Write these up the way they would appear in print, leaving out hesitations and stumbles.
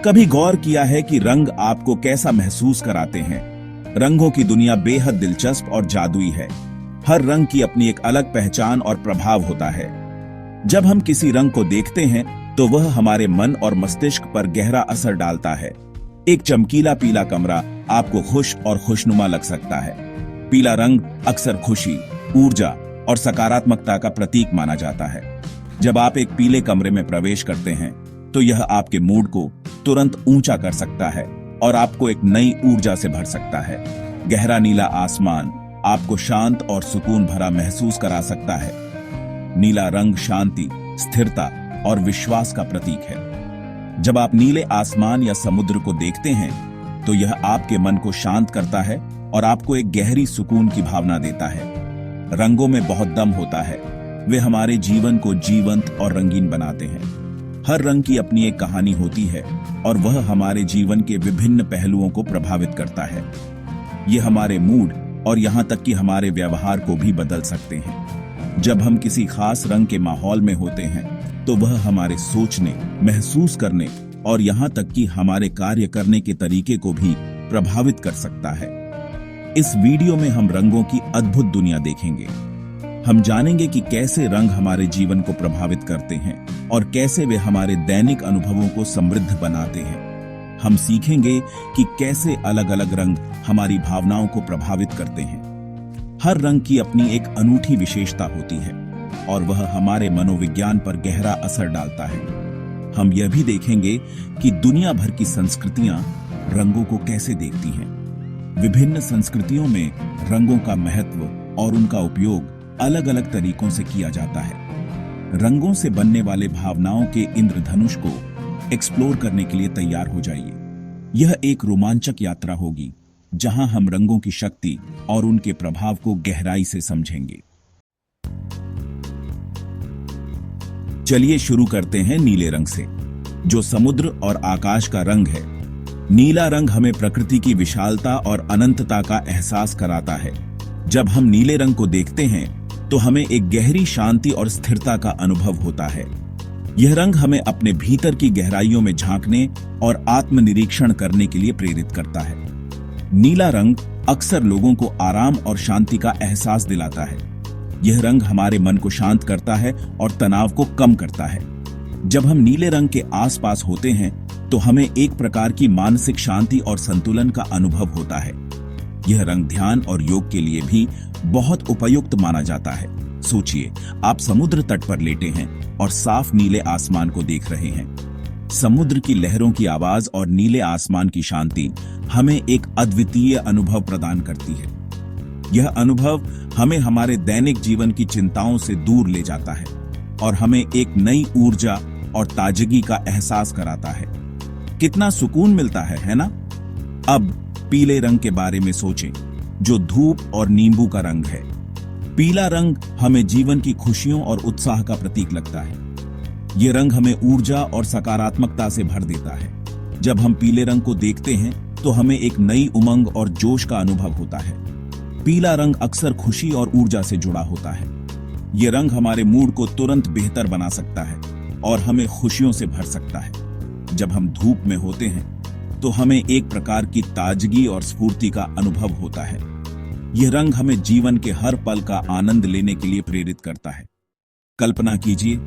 कभी गौर किया है कि रंग आपको कैसा महसूस कराते हैं? रंगों की दुनिया बेहद दिलचस्प और जादुई है। हर रंग की अपनी एक अलग पहचान और प्रभाव होता है। जब हम किसी रंग को देखते हैं तो वह हमारे मन और मस्तिष्क पर गहरा असर डालता है। एक चमकीला पीला कमरा आपको खुश और खुशनुमा लग सकता है। पीला रंग अक्सर खुशी, ऊर्जा और सकारात्मकता का प्रतीक माना जाता है। जब आप एक पीले कमरे में प्रवेश करते हैं तो यह आपके मूड को तुरंत ऊंचा कर सकता है और आपको एक नई ऊर्जा से भर सकता है। गहरा नीला आसमान आपको शांत और सुकून भरा महसूस करा सकता है। नीला रंग शांति, स्थिरता और विश्वास का प्रतीक है। जब आप नीले आसमान या समुद्र को देखते हैं तो यह आपके मन को शांत करता है और आपको एक गहरी सुकून की भावना देता है। रंगों में बहुत दम होता है। वे हमारे जीवन को जीवंत और रंगीन बनाते हैं। हर रंग की अपनी एक कहानी होती है और वह हमारे जीवन के विभिन्न पहलुओं को प्रभावित करता है। यह हमारे मूड और यहाँ तक कि हमारे व्यवहार को भी बदल सकते हैं। जब हम किसी खास रंग के माहौल में होते हैं तो वह हमारे सोचने, महसूस करने और यहाँ तक कि हमारे कार्य करने के तरीके को भी प्रभावित कर सकता है। इस वीडियो में हम रंगों की अद्भुत दुनिया देखेंगे। हम जानेंगे कि कैसे रंग हमारे जीवन को प्रभावित करते हैं और कैसे वे हमारे दैनिक अनुभवों को समृद्ध बनाते हैं। हम सीखेंगे कि कैसे अलग अलग रंग हमारी भावनाओं को प्रभावित करते हैं। हर रंग की अपनी एक अनूठी विशेषता होती है और वह हमारे मनोविज्ञान पर गहरा असर डालता है। हम यह भी देखेंगे कि दुनिया भर की संस्कृतियां रंगों को कैसे देखती हैं। विभिन्न संस्कृतियों में रंगों का महत्व और उनका उपयोग अलग अलग तरीकों से किया जाता है। रंगों से बनने वाले भावनाओं के इंद्रधनुष को एक्सप्लोर करने के लिए तैयार हो जाइए। यह एक रोमांचक यात्रा होगी जहां हम रंगों की शक्ति और उनके प्रभाव को गहराई से समझेंगे। चलिए शुरू करते हैं नीले रंग से, जो समुद्र और आकाश का रंग है। नीला रंग हमें प्रकृति की विशालता और अनंतता का एहसास कराता है। जब हम नीले रंग को देखते हैं तो हमें एक गहरी शांति और स्थिरता का अनुभव होता है। यह रंग हमें अपने भीतर की गहराइयों में झांकने और आत्मनिरीक्षण करने के लिए प्रेरित करता है। नीला रंग अक्सर लोगों को आराम और शांति का एहसास दिलाता है। यह रंग हमारे मन को शांत करता है और तनाव को कम करता है। जब हम नीले रंग के आसपास होते हैं तो हमें एक प्रकार की मानसिक शांति और संतुलन का अनुभव होता है। यह रंग ध्यान और योग के लिए भी बहुत उपयुक्त माना जाता है। सोचिए, आप समुद्र तट पर लेटे हैं और साफ नीले आसमान को देख रहे हैं। समुद्र की लहरों की आवाज और नीले आसमान की शांति हमें एक अद्वितीय अनुभव प्रदान करती है। यह अनुभव हमें हमारे दैनिक जीवन की चिंताओं से दूर ले जाता है और हमें एक नई ऊर्जा और ताजगी का एहसास कराता है। कितना सुकून मिलता है ना? अब पीले रंग के बारे में सोचें, जो धूप और नींबू का रंग है। पीला रंग हमें जीवन की खुशियों और उत्साह का प्रतीक लगता है। यह रंग हमें ऊर्जा और सकारात्मकता से भर देता है। जब हम पीले रंग को देखते हैं तो हमें एक नई उमंग और जोश का अनुभव होता है। पीला रंग अक्सर खुशी और ऊर्जा से जुड़ा होता है। यह रंग हमारे मूड को तुरंत बेहतर बना सकता है और हमें खुशियों से भर सकता है। जब हम धूप में होते हैं तो हमें एक प्रकार की ताजगी और स्फूर्ति का अनुभव होता है। यह रंग हमें जीवन के हर पल का आनंद लेने के लिए प्रेरित करता है। कल्पना कीजिए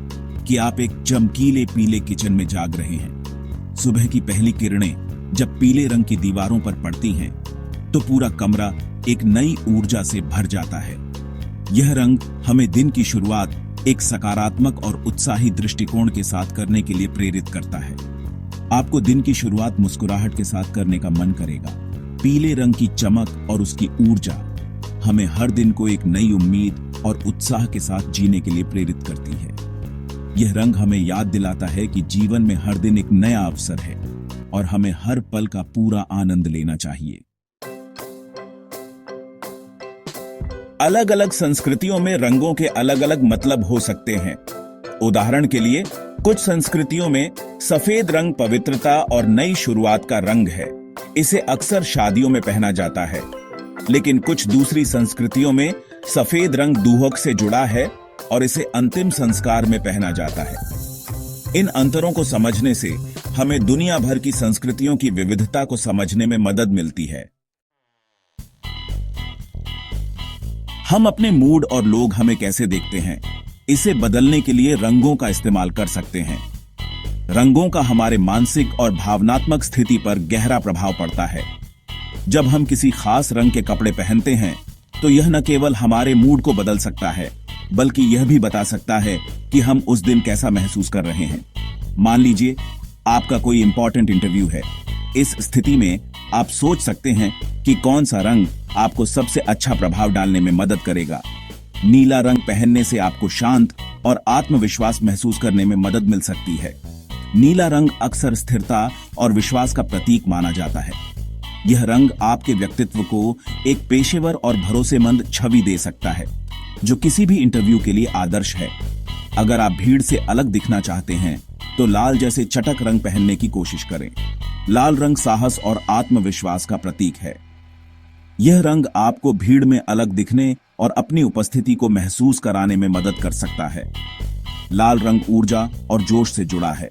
कि आप एक चमकीले पीले किचन में जाग रहे हैं। सुबह की पहली किरणें जब पीले रंग की दीवारों पर पड़ती हैं तो पूरा कमरा एक नई ऊर्जा से भर जाता है। यह रंग हमें दिन की शुरुआत एक सकारात्मक और उत्साही दृष्टिकोण के साथ करने के लिए प्रेरित करता है। आपको दिन की शुरुआत मुस्कुराहट के साथ करने का मन करेगा। पीले रंग की चमक और उसकी ऊर्जा हमें हर दिन को एक नई उम्मीद और उत्साह के साथ जीने के लिए प्रेरित करती है। यह रंग हमें याद दिलाता है कि जीवन में हर दिन एक नया अवसर है और हमें हर पल का पूरा आनंद लेना चाहिए। अलग अलग संस्कृतियों में रंगों के अलग अलग मतलब हो सकते हैं। उदाहरण के लिए, कुछ संस्कृतियों में सफेद रंग पवित्रता और नई शुरुआत का रंग है। इसे अक्सर शादियों में पहना जाता है। लेकिन कुछ दूसरी संस्कृतियों में सफेद रंग दूहक से जुड़ा है और इसे अंतिम संस्कार में पहना जाता है। इन अंतरों को समझने से हमें दुनिया भर की संस्कृतियों की विविधता को समझने में मदद मिलती है। हम अपने मूड और लोग हमें कैसे देखते हैं, इसे बदलने के लिए रंगों का इस्तेमाल कर सकते हैं। रंगों का हमारे मानसिक और भावनात्मक स्थिति पर गहरा प्रभाव पड़ता है। जब हम किसी खास रंग के कपड़े पहनते हैं तो यह न केवल हमारे मूड को बदल सकता है, बल्कि यह भी बता सकता है कि हम उस दिन कैसा महसूस कर रहे हैं। मान लीजिए आपका कोई इंपॉर्टेंट इंटरव्यू है। इस स्थिति में आप सोच सकते हैं कि कौन सा रंग आपको सबसे अच्छा प्रभाव डालने में मदद करेगा। नीला रंग पहनने से आपको शांत और आत्मविश्वास महसूस करने में मदद मिल सकती है। नीला रंग अक्सर स्थिरता और विश्वास का प्रतीक माना जाता है। यह रंग आपके व्यक्तित्व को एक पेशेवर और भरोसेमंद छवि दे सकता है, जो किसी भी इंटरव्यू के लिए आदर्श है। अगर आप भीड़ से अलग दिखना चाहते हैं तो लाल जैसे चटक रंग पहनने की कोशिश करें। लाल रंग साहस और आत्मविश्वास का प्रतीक है। यह रंग आपको भीड़ में अलग दिखने और अपनी उपस्थिति को महसूस कराने में मदद कर सकता है। लाल रंग ऊर्जा और जोश से जुड़ा है।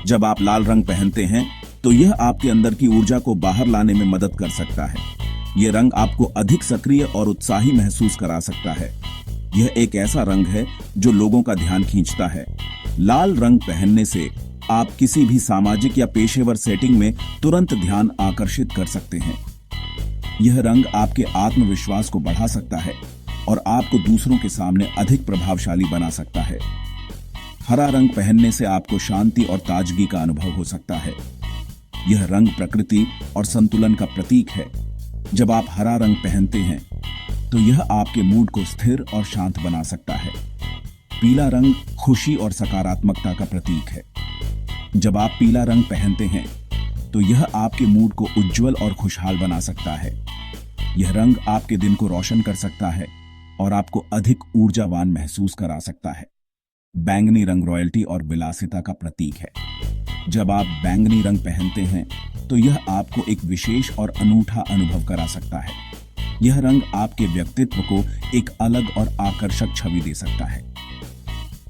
जब आप लाल रंग पहनते हैं तो यह आपके अंदर की ऊर्जा को बाहर लाने में मदद कर सकता है। यह रंग आपको अधिक सक्रिय और उत्साही महसूस करा सकता है। यह एक ऐसा रंग है जो लोगों का ध्यान खींचता है। लाल रंग पहनने से आप किसी भी सामाजिक या पेशेवर सेटिंग में तुरंत ध्यान आकर्षित कर सकते हैं। यह रंग आपके आत्मविश्वास को बढ़ा सकता है और आपको दूसरों के सामने अधिक प्रभावशाली बना सकता है। हरा रंग पहनने से आपको शांति और ताजगी का अनुभव हो सकता है। यह रंग प्रकृति और संतुलन का प्रतीक है। जब आप हरा रंग पहनते हैं तो यह आपके मूड को स्थिर और शांत बना सकता है। पीला रंग खुशी और सकारात्मकता का प्रतीक है। जब आप पीला रंग पहनते हैं तो यह आपके मूड को उज्जवल और खुशहाल बना सकता है। यह रंग आपके दिन को रोशन कर सकता है और आपको अधिक ऊर्जावान महसूस करा सकता है। बैंगनी रंग रॉयल्टी और विलासिता का प्रतीक है। जब आप बैंगनी रंग पहनते हैं तो यह आपको एक विशेष और अनूठा अनुभव करा सकता है। यह रंग आपके व्यक्तित्व को एक अलग और आकर्षक छवि दे सकता है।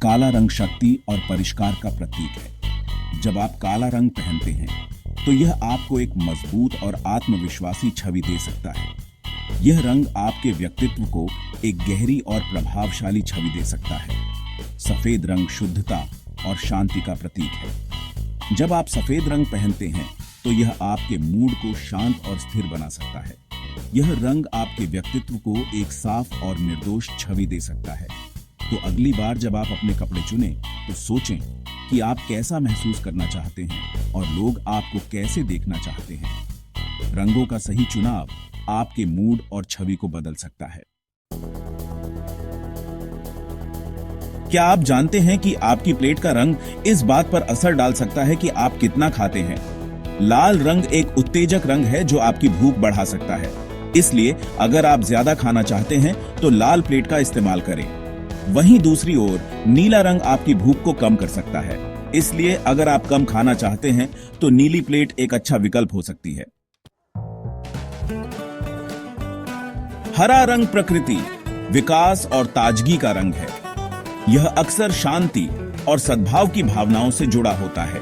काला रंग शक्ति और परिष्कार का प्रतीक है। जब आप काला रंग पहनते हैं तो यह आपको एक मजबूत और आत्मविश्वासी छवि दे सकता है। यह रंग आपके व्यक्तित्व को एक गहरी और प्रभावशाली छवि दे सकता है। सफेद रंग शुद्धता और शांति का प्रतीक है। जब आप सफेद रंग पहनते हैं तो यह आपके मूड को शांत और स्थिर बना सकता है। यह रंग आपके व्यक्तित्व को एक साफ और निर्दोष छवि दे सकता है। तो अगली बार जब आप अपने कपड़े चुनें तो सोचें कि आप कैसा महसूस करना चाहते हैं और लोग आपको कैसे देखना चाहते हैं। रंगों का सही चुनाव आपके मूड और छवि को बदल सकता है। क्या आप जानते हैं कि आपकी प्लेट का रंग इस बात पर असर डाल सकता है कि आप कितना खाते हैं? लाल रंग एक उत्तेजक रंग है जो आपकी भूख बढ़ा सकता है। इसलिए अगर आप ज्यादा खाना चाहते हैं तो लाल प्लेट का इस्तेमाल करें। वहीं दूसरी ओर नीला रंग आपकी भूख को कम कर सकता है। इसलिए अगर आप कम खाना चाहते हैं तो नीली प्लेट एक अच्छा विकल्प हो सकती है। हरा रंग प्रकृति, विकास और ताजगी का रंग है। यह अक्सर शांति और सद्भाव की भावनाओं से जुड़ा होता है।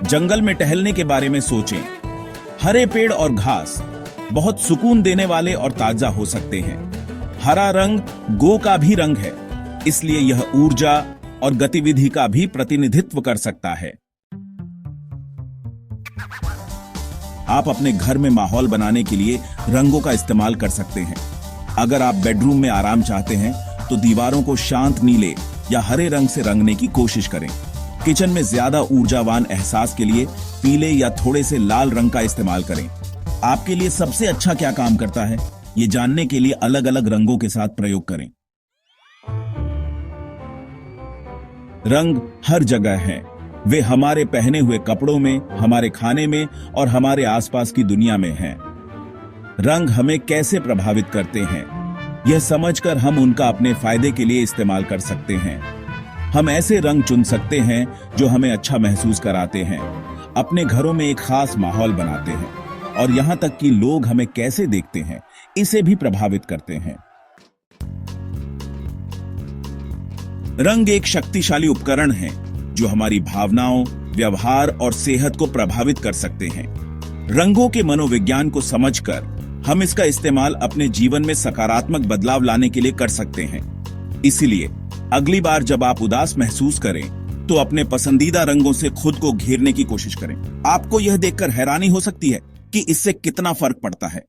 जंगल में टहलने के बारे में सोचें। हरे पेड़ और घास बहुत सुकून देने वाले और ताजा हो सकते हैं। हरा रंग गो का भी रंग है, इसलिए यह ऊर्जा और गतिविधि का भी प्रतिनिधित्व कर सकता है। आप अपने घर में माहौल बनाने के लिए रंगों का इस्तेमाल कर सकते हैं। अगर आप बेडरूम में आराम चाहते हैं तो दीवारों को शांत नीले या हरे रंग से रंगने की कोशिश करें। किचन में ज्यादा ऊर्जावान एहसास के लिए पीले या थोड़े से लाल रंग का इस्तेमाल करें। आपके लिए सबसे अच्छा क्या काम करता है, ये जानने के लिए अलग अलग रंगों के साथ प्रयोग करें। रंग हर जगह हैं। वे हमारे पहने हुए कपड़ों में, हमारे खाने में और हमारे आसपास की दुनिया में हैं। रंग हमें कैसे प्रभावित करते हैं, यह समझकर हम उनका अपने फायदे के लिए इस्तेमाल कर सकते हैं। हम ऐसे रंग चुन सकते हैं जो हमें अच्छा महसूस कराते हैं, अपने घरों में एक खास माहौल बनाते हैं और यहां तक कि लोग हमें कैसे देखते हैं इसे भी प्रभावित करते हैं। रंग एक शक्तिशाली उपकरण है जो हमारी भावनाओं, व्यवहार और सेहत को प्रभावित कर सकते हैं। रंगों के मनोविज्ञान को समझकर हम इसका इस्तेमाल अपने जीवन में सकारात्मक बदलाव लाने के लिए कर सकते हैं। इसलिए अगली बार जब आप उदास महसूस करें तो अपने पसंदीदा रंगों से खुद को घेरने की कोशिश करें। आपको यह देखकर हैरानी हो सकती है कि इससे कितना फर्क पड़ता है।